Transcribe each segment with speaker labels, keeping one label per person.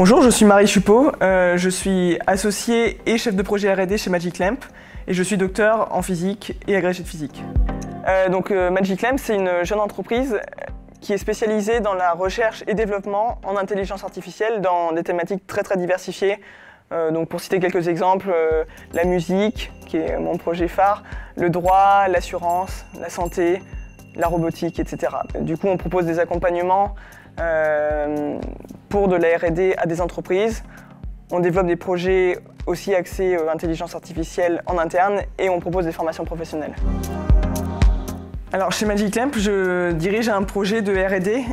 Speaker 1: Bonjour, je suis Marie Chupot, je suis associée et chef de projet R&D chez Magic Lamp et je suis docteur en physique et agrégé de physique. Magic Lamp, c'est une jeune entreprise qui est spécialisée dans la recherche et développement en intelligence artificielle dans des thématiques très diversifiées. Pour citer quelques exemples, la musique, qui est mon projet phare, le droit, l'assurance, la santé, la robotique, etc. Du coup, on propose des accompagnements pour de la R&D à des entreprises. On développe des projets aussi axés intelligence artificielle en interne et on propose des formations professionnelles. Alors chez Magic Lamp, je dirige un projet de R&D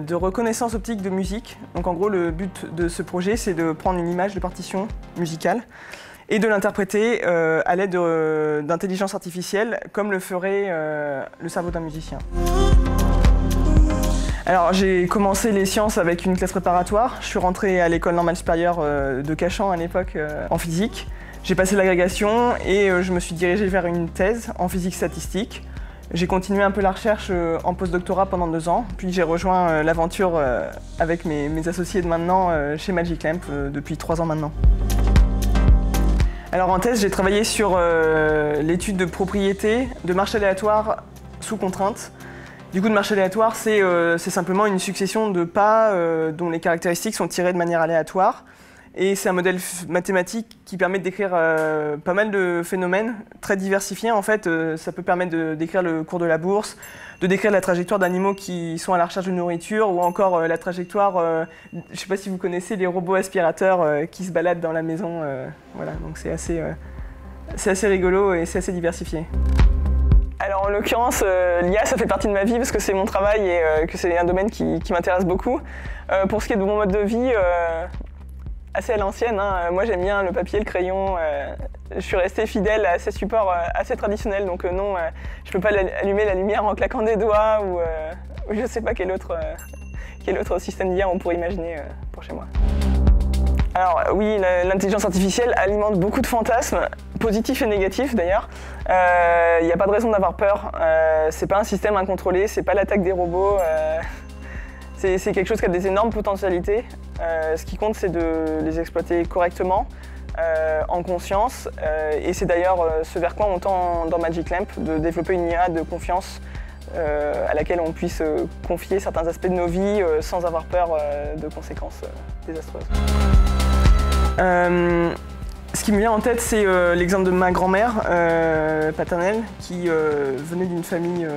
Speaker 1: de reconnaissance optique de musique. Donc en gros, le but de ce projet, c'est de prendre une image de partition musicale et de l'interpréter à l'aide d'intelligence artificielle, comme le ferait le cerveau d'un musicien. Alors j'ai commencé les sciences avec une classe préparatoire. Je suis rentré à l'école normale supérieure de Cachan à l'époque en physique. J'ai passé l'agrégation et je me suis dirigé vers une thèse en physique statistique. J'ai continué un peu la recherche en postdoctorat pendant 2 ans, puis j'ai rejoint l'aventure avec mes associés de maintenant chez Magic Lamp depuis 3 ans maintenant. Alors en thèse, j'ai travaillé sur l'étude de propriétés de marches aléatoires sous contrainte. Du coup, de marche aléatoire, c'est simplement une succession de pas dont les caractéristiques sont tirées de manière aléatoire. Et c'est un modèle mathématique qui permet de décrire pas mal de phénomènes très diversifiés. En fait, ça peut permettre de décrire le cours de la bourse, de décrire la trajectoire d'animaux qui sont à la recherche de nourriture, ou encore la trajectoire, je ne sais pas si vous connaissez les robots aspirateurs qui se baladent dans la maison. Voilà, donc c'est assez rigolo et c'est assez diversifié. Alors en l'occurrence, l'IA, ça fait partie de ma vie parce que c'est mon travail et que c'est un domaine qui m'intéresse beaucoup. Pour ce qui est de mon mode de vie, assez à l'ancienne, hein. Moi j'aime bien le papier, le crayon. Je suis restée fidèle à ces supports assez traditionnels, donc non, je peux pas allumer la lumière en claquant des doigts ou je sais pas quel autre système d'IA on pourrait imaginer pour chez moi. Alors oui, l'intelligence artificielle alimente beaucoup de fantasmes, positifs et négatifs d'ailleurs. Il n'y a pas de raison d'avoir peur. C'est pas un système incontrôlé, c'est pas l'attaque des robots. C'est quelque chose qui a des énormes potentialités. Ce qui compte, c'est de les exploiter correctement, en conscience. Et c'est d'ailleurs ce vers quoi on tend dans Magic Lamp, de développer une IA de confiance à laquelle on puisse confier certains aspects de nos vies sans avoir peur de conséquences désastreuses. Ce qui me vient en tête, c'est l'exemple de ma grand-mère paternelle qui venait d'une famille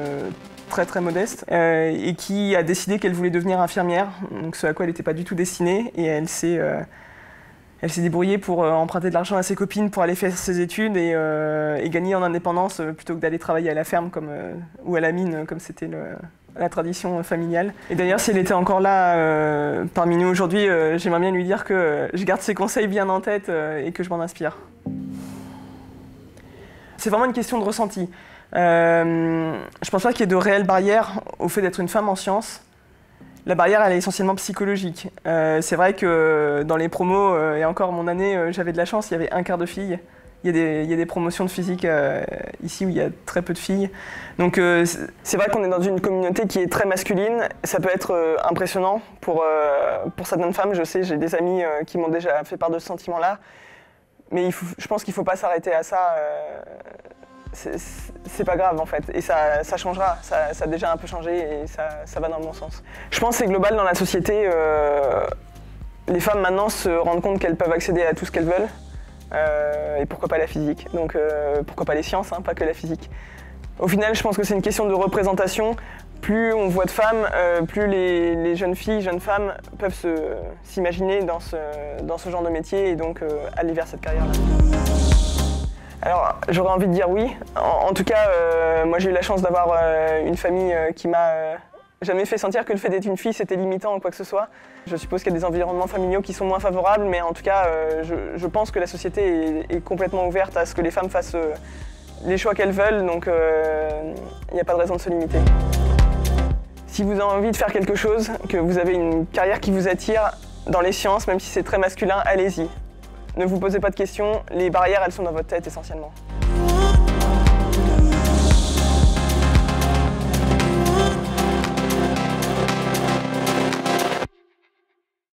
Speaker 1: très modeste et qui a décidé qu'elle voulait devenir infirmière, donc ce à quoi elle n'était pas du tout destinée, et elle s'est débrouillée pour emprunter de l'argent à ses copines pour aller faire ses études et gagner en indépendance plutôt que d'aller travailler à la ferme ou à la mine comme c'était la tradition familiale. Et d'ailleurs, si elle était encore là parmi nous aujourd'hui, j'aimerais bien lui dire que je garde ses conseils bien en tête et que je m'en inspire. C'est vraiment une question de ressenti. Je pense pas qu'il y ait de réelles barrières au fait d'être une femme en sciences. La barrière, elle est essentiellement psychologique. C'est vrai que dans les promos, et encore mon année, j'avais de la chance, il y avait un quart de filles. Il y a des promotions de physique ici où il y a très peu de filles. Donc c'est vrai qu'on est dans une communauté qui est très masculine. Ça peut être impressionnant pour certaines femmes. Je sais, j'ai des amis qui m'ont déjà fait part de ce sentiment-là. Mais je pense qu'il ne faut pas s'arrêter à ça. C'est pas grave en fait. Et ça changera. Ça a déjà un peu changé et ça va dans le bon sens. Je pense que c'est global dans la société. Les femmes maintenant se rendent compte qu'elles peuvent accéder à tout ce qu'elles veulent. Et pourquoi pas la physique, donc pourquoi pas les sciences, hein, pas que la physique. Au final, je pense que c'est une question de représentation. Plus on voit de femmes, plus les jeunes filles, jeunes femmes peuvent s'imaginer dans ce genre de métier et donc aller vers cette carrière-là. Alors, j'aurais envie de dire oui. En tout cas, moi j'ai eu la chance d'avoir une famille qui m'a jamais fait sentir que le fait d'être une fille c'était limitant ou quoi que ce soit. Je suppose qu'il y a des environnements familiaux qui sont moins favorables, mais en tout cas, je pense que la société est complètement ouverte à ce que les femmes fassent les choix qu'elles veulent, donc il n'y a pas de raison de se limiter. Si vous avez envie de faire quelque chose, que vous avez une carrière qui vous attire dans les sciences, même si c'est très masculin, allez-y. Ne vous posez pas de questions, les barrières elles sont dans votre tête essentiellement.